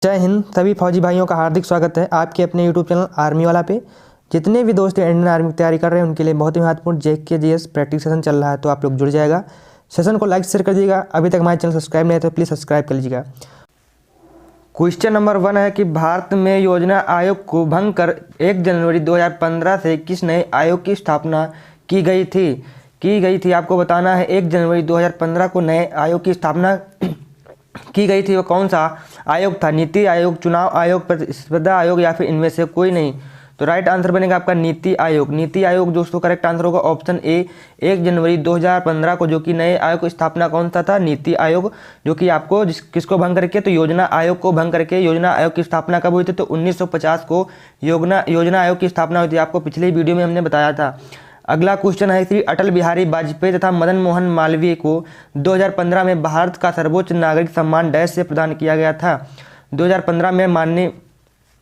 जय हिंद। सभी फौजी भाइयों का हार्दिक स्वागत है आपके अपने यूट्यूब चैनल आर्मी वाला पे। जितने भी दोस्त इंडियन आर्मी की तैयारी कर रहे हैं उनके लिए बहुत ही महत्वपूर्ण जेके जीएस प्रैक्टिस सेशन चल रहा है, तो आप लोग जुड़ जाएगा। सेशन को लाइक शेयर कर दीजिएगा। अभी तक हमारे चैनल सब्सक्राइब नहीं है तो प्लीज़ सब्सक्राइब कर लीजिएगा। क्वेश्चन नंबर 1 है कि भारत में योजना आयोग को भंग कर 1 जनवरी 2015 से किस नए आयोग की स्थापना की गई थी। आपको बताना है 1 जनवरी 2015 को नए आयोग की स्थापना की गई थी। वो कौन सा आयोग था? नीति आयोग, चुनाव आयोग, प्रतिस्पर्धा आयोग या फिर इनमें से कोई नहीं। तो राइट आंसर बनेगा आपका नीति आयोग। नीति आयोग दोस्तों करेक्ट आंसर होगा ऑप्शन ए 1 जनवरी 2015 को, जो कि नए आयोग की स्थापना कौन सा था? नीति आयोग। जो कि आपको किसको भंग करके? तो योजना आयोग को भंग करके। योजना आयोग की स्थापना कब हुई थी? तो 1950 को योजना आयोग की स्थापना हुई थी। आपको पिछले वीडियो में हमने बताया था। अगला क्वेश्चन है श्री अटल बिहारी वाजपेयी तथा मदन मोहन मालवीय को 2015 में भारत का सर्वोच्च नागरिक सम्मान डैश से प्रदान किया गया था। 2015 में माननीय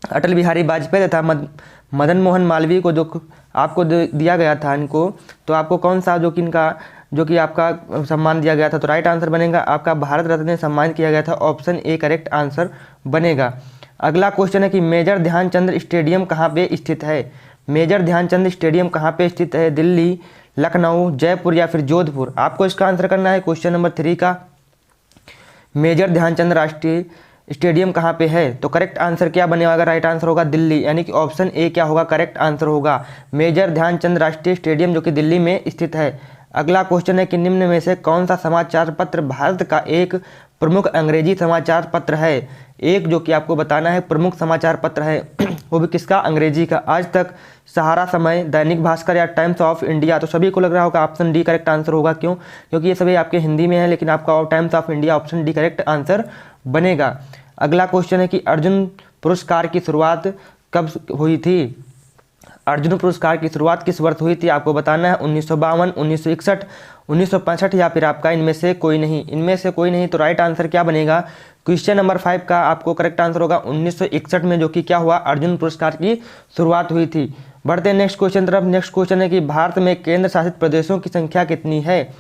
अटल बिहारी वाजपेयी तथा मदन मोहन मालवीय को जो आपको दिया गया था इनको, तो आपको कौन सा जो कि आपका सम्मान दिया गया था? तो राइट आंसर बनेगा आपका भारत रत्न से सम्मान किया गया था। ऑप्शन ए करेक्ट आंसर बनेगा। अगला क्वेश्चन है कि मेजर ध्यानचंद स्टेडियम कहाँ पे स्थित है? मेजर ध्यानचंद स्टेडियम कहाँ पे स्थित है? दिल्ली, लखनऊ, जयपुर या फिर जोधपुर? आपको इसका आंसर करना है क्वेश्चन नंबर 3 का। मेजर ध्यानचंद राष्ट्रीय स्टेडियम कहाँ पे है? तो करेक्ट आंसर क्या बनेगा? राइट आंसर होगा दिल्ली, यानी कि ऑप्शन ए क्या होगा? करेक्ट आंसर होगा मेजर ध्यानचंद राष्ट्रीय स्टेडियम, जो कि दिल्ली में स्थित है। अगला क्वेश्चन है कि निम्न में से कौन सा समाचार पत्र भारत का एक प्रमुख अंग्रेजी समाचार पत्र है? एक जो कि आपको बताना है प्रमुख समाचार पत्र है वो भी किसका? अंग्रेजी का। आज तक, सहारा समय, दैनिक भास्कर या टाइम्स ऑफ इंडिया? तो सभी को लग रहा होगा ऑप्शन डी करेक्ट आंसर होगा। क्यों? क्योंकि ये सभी आपके हिंदी में है, लेकिन आपका times of India option D correct answer बनेगा। अगला क्वेश्चन है कि अर्जुन पुरस्कार की शुरुआत कब हुई थी? अर्जुन पुरस्कार की शुरुआत किस वर्ष हुई थी? आपको बताना है 1952, 1961, 1965 या फिर आपका इनमें से कोई नहीं। इनमें से कोई नहीं, तो राइट आंसर क्या बनेगा? क्वेश्चन नंबर 5 का आपको करेक्ट आंसर होगा 1961 में, जो कि क्या हुआ? अर्जुन पुरस्कार की शुरुआत हुई थी। बढ़ते हैं नेक्स्ट क्वेश्चन तरफ। नेक्स्ट क्वेश्चन है कि भारत में केंद्र शासित प्रदेशों की संख्या कितनी है?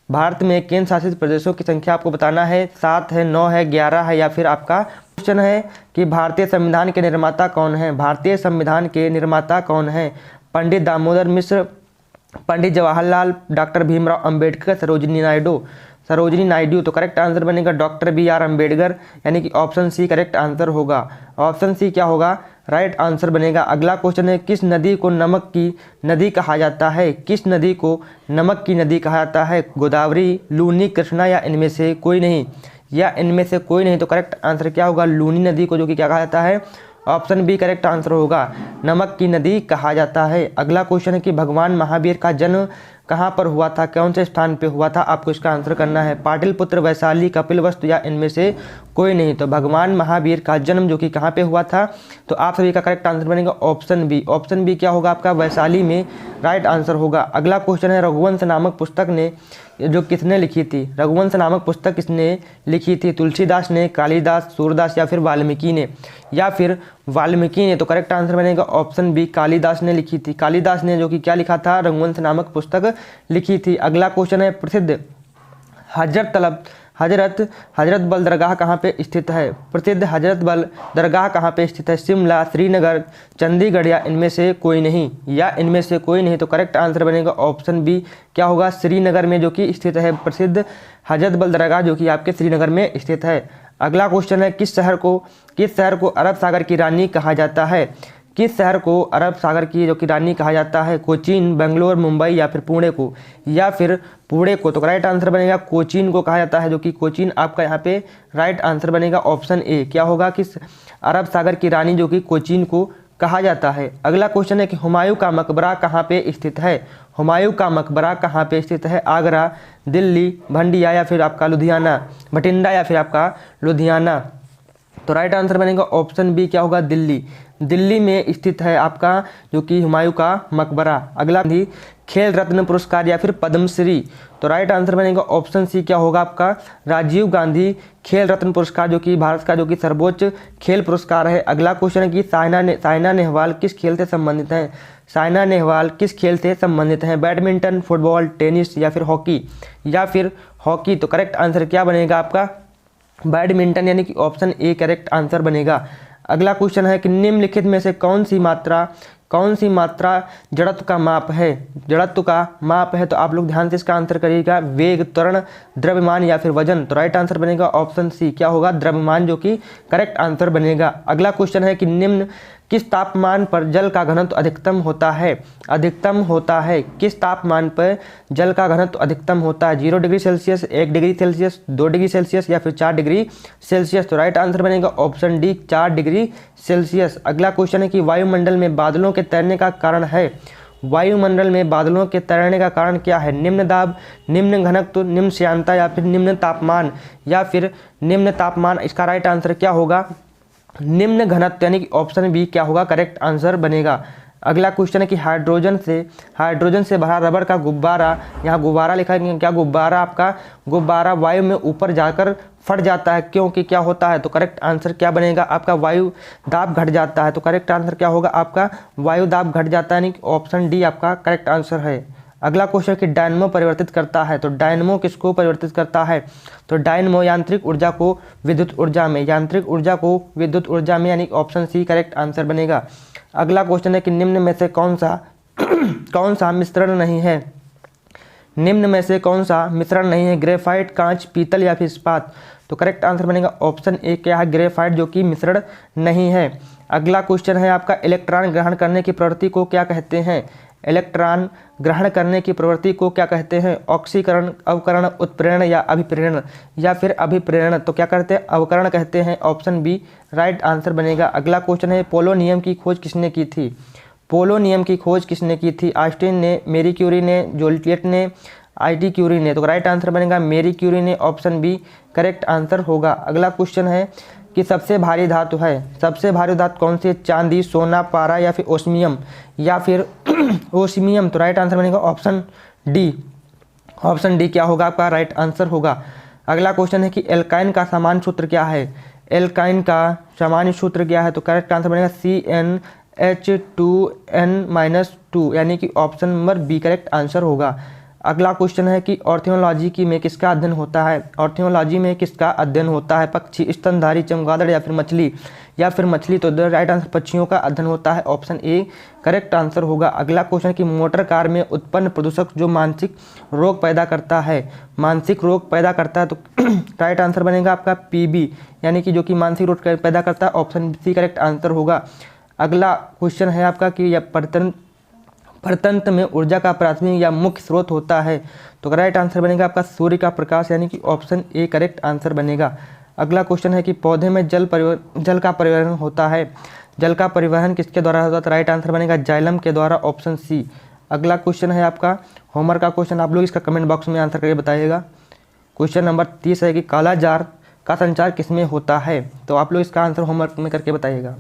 भारत में केंद्र शासित प्रदेशों की संख्या आपको बताना है 7 है, 9 है, 11 है या फिर आपका क्वेश्चन है कि भारतीय संविधान के निर्माता कौन है? भारतीय संविधान के निर्माता कौन है? पंडित दामोदर मिश्र, पंडित जवाहरलाल, डॉक्टर भीमराव अंबेडकर, सरोजिनी नायडू? तो करेक्ट आंसर बनेगा डॉक्टर BR अम्बेडकर, यानी कि ऑप्शन सी करेक्ट आंसर होगा। ऑप्शन सी क्या होगा? राइट आंसर बनेगा। अगला क्वेश्चन है किस नदी को नमक की नदी कहा जाता है? किस नदी को नमक की नदी कहा जाता है? गोदावरी, लूनी, कृष्णा या इनमें से कोई नहीं? तो करेक्ट आंसर क्या होगा? लूनी नदी को जो कि क्या कहा जाता है? ऑप्शन बी करेक्ट आंसर होगा, नमक की नदी कहा जाता है। अगला क्वेश्चन है कि भगवान महावीर का जन्म कहाँ पर हुआ था? कौन से स्थान पे हुआ था? आपको इसका आंसर करना है। पाटलिपुत्र, वैशाली, कपिलवस्तु या इनमें से कोई नहीं? तो भगवान महावीर का जन्म जो कि कहाँ पे हुआ था? तो आप सभी का करेक्ट आंसर बनेगा ऑप्शन बी। ऑप्शन बी क्या होगा आपका? वैशाली में राइट आंसर होगा। अगला क्वेश्चन है रघुवंश नामक पुस्तक ने जो किसने लिखी थी? रघुवंश नामक पुस्तक किसने लिखी थी? तुलसीदास ने, कालिदास, सूरदास या फिर वाल्मीकि ने? तो करेक्ट आंसर बनेगा ऑप्शन बी, कालिदास ने लिखी थी। कालिदास ने जो कि क्या लिखा था? रघुवंश नामक पुस्तक लिखी थी। अगला क्वेश्चन है प्रसिद्ध हजरत बल दरगाह कहाँ पे स्थित है? प्रसिद्ध हजरत बल दरगाह कहाँ पे स्थित है? शिमला, श्रीनगर, चंडीगढ़ या इनमें से कोई नहीं? तो करेक्ट आंसर बनेगा ऑप्शन बी क्या होगा? श्रीनगर में जो कि स्थित है प्रसिद्ध हजरत बल दरगाह, जो कि आपके श्रीनगर में स्थित है। अगला क्वेश्चन है किस शहर को अरब सागर की रानी कहा जाता है? किस शहर को अरब सागर की जो कि रानी कहा जाता है? कोचीन, बेंगलोर, मुंबई या फिर पुणे को? तो राइट आंसर बनेगा कोचीन को कहा जाता है, जो कि कोचीन आपका यहाँ पे राइट आंसर बनेगा ऑप्शन ए। क्या होगा? किस अरब सागर की रानी जो कि कोचीन को कहा जाता है। अगला क्वेश्चन है कि हुमायूं का मकबरा कहाँ पे स्थित है? हुमायूं का मकबरा कहाँ पे स्थित है? आगरा, दिल्ली, भटिंडा या फिर आपका लुधियाना? तो राइट आंसर बनेगा ऑप्शन बी क्या होगा? दिल्ली में स्थित है आपका जो कि हुमायूं का मकबरा। अगला खेल रत्न पुरस्कार या फिर पद्मश्री? तो राइट आंसर बनेगा ऑप्शन सी क्या होगा आपका? राजीव गांधी खेल रत्न पुरस्कार, जो कि भारत का जो कि सर्वोच्च खेल पुरस्कार है। अगला क्वेश्चन है कि साइना नेहवाल किस खेल से संबंधित हैं? बैडमिंटन, फुटबॉल, टेनिस या फिर हॉकी? तो करेक्ट आंसर क्या बनेगा आपका? बैडमिंटन, यानी कि ऑप्शन ए करेक्ट आंसर बनेगा। अगला क्वेश्चन है कि निम्नलिखित में से कौन सी मात्रा जड़त्व का माप है। जड़त्व का माप है तो आप लोग ध्यान से इसका आंसर करिएगा, वेग, त्वरण, द्रव्यमान या फिर वजन। तो राइट आंसर बनेगा ऑप्शन सी, क्या होगा, द्रव्यमान, जो कि करेक्ट आंसर बनेगा। अगला क्वेश्चन है कि निम्न किस तापमान पर जल का घनत्व अधिकतम होता है। किस तापमान पर जल का घनत्व अधिकतम होता है। 0 degree Celsius, 1 degree Celsius, 2 degree Celsius या फिर 4 डिग्री सेल्सियस। तो राइट आंसर बनेगा ऑप्शन डी, 4 डिग्री सेल्सियस। अगला क्वेश्चन है कि वायुमंडल में बादलों के तैरने का कारण है। वायुमंडल में बादलों के तैरने का कारण क्या है। निम्न दाब, निम्न घनत्व, निम्न श्यानता या फिर निम्न तापमान। इसका राइट आंसर क्या होगा, निम्न घनत्व, यानी कि ऑप्शन बी क्या होगा, करेक्ट आंसर बनेगा। अगला क्वेश्चन है कि हाइड्रोजन से भरा रबर का गुब्बारा, यहाँ गुब्बारा लिखा है, क्या गुब्बारा, आपका गुब्बारा वायु में ऊपर जाकर फट जाता है, क्योंकि क्या होता है। तो करेक्ट आंसर क्या बनेगा आपका, वायु दाब घट जाता है। तो करेक्ट आंसर क्या होगा आपका, वायु दाब घट जाता है, यानी कि ऑप्शन डी आपका करेक्ट आंसर है। अगला क्वेश्चन कि डायनमो परिवर्तित करता है। तो डायनमो किसको परिवर्तित करता है। तो डायनमो यांत्रिक ऊर्जा को विद्युत ऊर्जा में, यानी ऑप्शन सी करेक्ट आंसर बनेगा। अगला क्वेश्चन है कि निम्न में से कौन सा मिश्रण नहीं है। ग्रेफाइट, कांच, पीतल या फिर इस्पात। तो करेक्ट आंसर बनेगा ऑप्शन ए, क्या है, ग्रेफाइट, जो कि मिश्रण नहीं है। अगला क्वेश्चन है आपका इलेक्ट्रॉन ग्रहण करने की प्रवृत्ति को क्या कहते हैं। ऑक्सीकरण, अवकरण, उत्प्रेरण या अभिप्रेरण। तो क्या करते हैं, अवकरण कहते हैं, ऑप्शन बी राइट आंसर बनेगा। अगला क्वेश्चन है पोलो नियम की खोज किसने की थी। आइंस्टीन ने, मेरी क्यूरी ने, जोलियट ने, आई.टी. क्यूरी ने। तो राइट आंसर बनेगा मेरी क्यूरी ने, ऑप्शन बी करेक्ट आंसर होगा। अगला क्वेश्चन है कि सबसे भारी धातु कौन सी है। चांदी, सोना, पारा या फिर ओस्मियम तो राइट आंसर बनेगा ऑप्शन डी क्या होगा आपका राइट आंसर होगा। अगला क्वेश्चन है कि एल्काइन का सामान्य सूत्र क्या है। तो करेक्ट आंसर बनेगा CnH2n-2, यानी कि option number B correct answer होगा। अगला क्वेश्चन है कि ऑर्थियोलॉजी में किसका अध्ययन होता है। पक्षी, स्तनधारी, चमगादड़ या फिर मछली। तो द राइट आंसर पक्षियों का अध्ययन होता है, ऑप्शन ए करेक्ट आंसर होगा। अगला क्वेश्चन कि मोटर कार में उत्पन्न प्रदूषक जो मानसिक रोग पैदा करता है। तो राइट आंसर बनेगा आपका पीबी, यानी कि जो कि मानसिक रोग पैदा करता है, ऑप्शन सी करेक्ट आंसर होगा। अगला क्वेश्चन है आपका कि यह परतंत्र में ऊर्जा का प्राथमिक या मुख्य स्रोत होता है। तो राइट आंसर बनेगा आपका सूर्य का प्रकाश, यानी कि ऑप्शन ए करेक्ट आंसर बनेगा। अगला क्वेश्चन है कि पौधे में जल का परिवहन होता है। जल का परिवहन किसके द्वारा होता है। तो राइट आंसर बनेगा जाइलम के द्वारा, ऑप्शन सी। अगला क्वेश्चन है आपका होमवर्क का क्वेश्चन, आप लोग इसका कमेंट बॉक्स में आंसर करके बताइएगा। क्वेश्चन नंबर 30 है कि काला जार का संचार किसमें होता है। तो आप लोग इसका आंसर होमवर्क में करके बताइएगा।